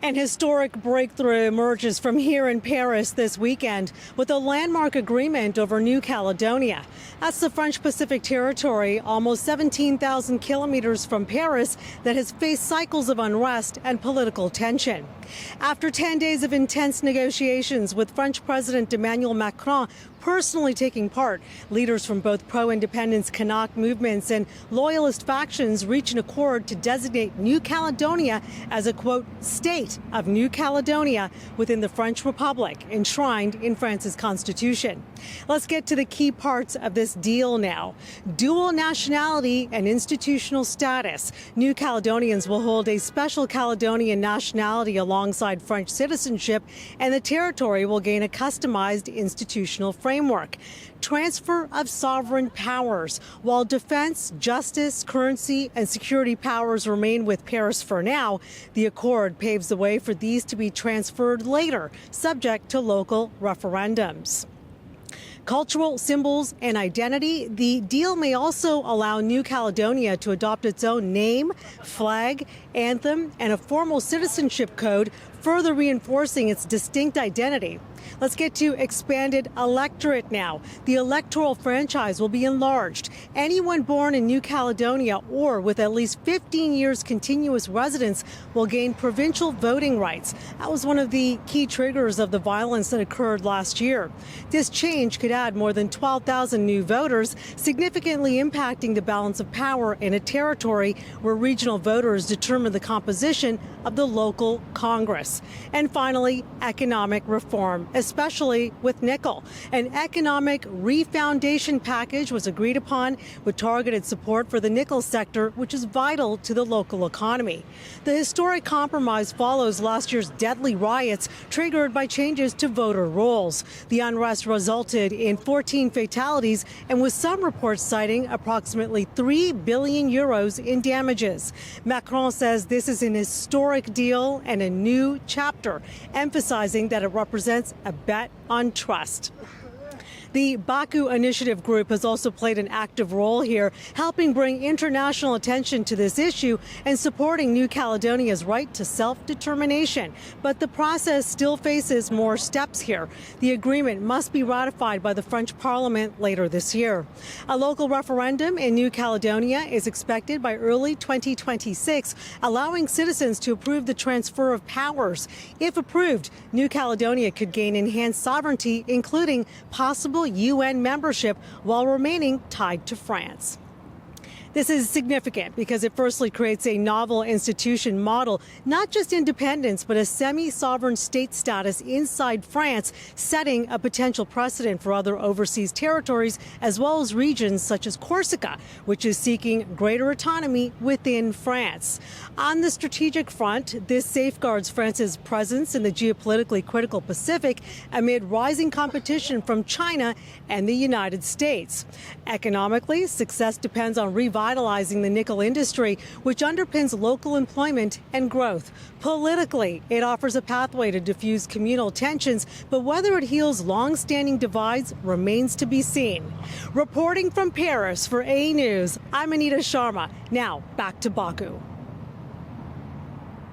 An historic breakthrough emerges from here in Paris this weekend with a landmark agreement over New Caledonia. That's the French Pacific territory, almost 17,000 kilometers from Paris, that has faced cycles of unrest and political tension. After 10 days of intense negotiations with French President Emmanuel Macron personally taking part, leaders from both pro-independence Kanak movements and loyalist factions reached an accord to designate New Caledonia as a, quote, state of New Caledonia within the French Republic, enshrined in France's constitution. Let's get to the key parts of this deal now. Dual nationality and institutional status. New Caledonians will hold a special Caledonian nationality alongside French citizenship, and the territory will gain a customized institutional framework. Transfer of sovereign powers. While defense, justice, currency, and security powers remain with Paris for now, the accord paves the way for these to be transferred later, subject to local referendums. Cultural symbols and identity. The deal may also allow New Caledonia to adopt its own name, flag, anthem, and a formal citizenship code, further reinforcing its distinct identity. Let's get to expanded electorate now. The electoral franchise will be enlarged. Anyone born in New Caledonia or with at least 15 years continuous residence will gain provincial voting rights. That was one of the key triggers of the violence that occurred last year. This change could add more than 12,000 new voters, significantly impacting the balance of power in a territory where regional voters determine the composition of the local Congress. And finally, economic reform, especially with nickel. An economic refoundation package was agreed upon with targeted support for the nickel sector, which is vital to the local economy. The historic compromise follows last year's deadly riots triggered by changes to voter rolls. The unrest resulted in 14 fatalities, and with some reports citing approximately 3 billion euros in damages. Macron says this is an historic deal and a new chapter, emphasizing that it represents a bet on trust. The Baku Initiative Group has also played an active role here, helping bring international attention to this issue and supporting New Caledonia's right to self-determination. But the process still faces more steps here. The agreement must be ratified by the French Parliament later this year. A local referendum in New Caledonia is expected by early 2026, allowing citizens to approve the transfer of powers. If approved, New Caledonia could gain enhanced sovereignty, including possible UN membership, while remaining tied to France. This is significant because it firstly creates a novel institution model, not just independence, but a semi-sovereign state status inside France, setting a potential precedent for other overseas territories, as well as regions such as Corsica, which is seeking greater autonomy within France. On the strategic front, this safeguards France's presence in the geopolitically critical Pacific amid rising competition from China and the United States. Economically, success depends on revitalizing the nickel industry, which underpins local employment and growth. Politically, it offers a pathway to diffuse communal tensions, but whether it heals long-standing divides remains to be seen. Reporting from Paris for AnewZ, I'm Anita Sharma. Now, back to Baku.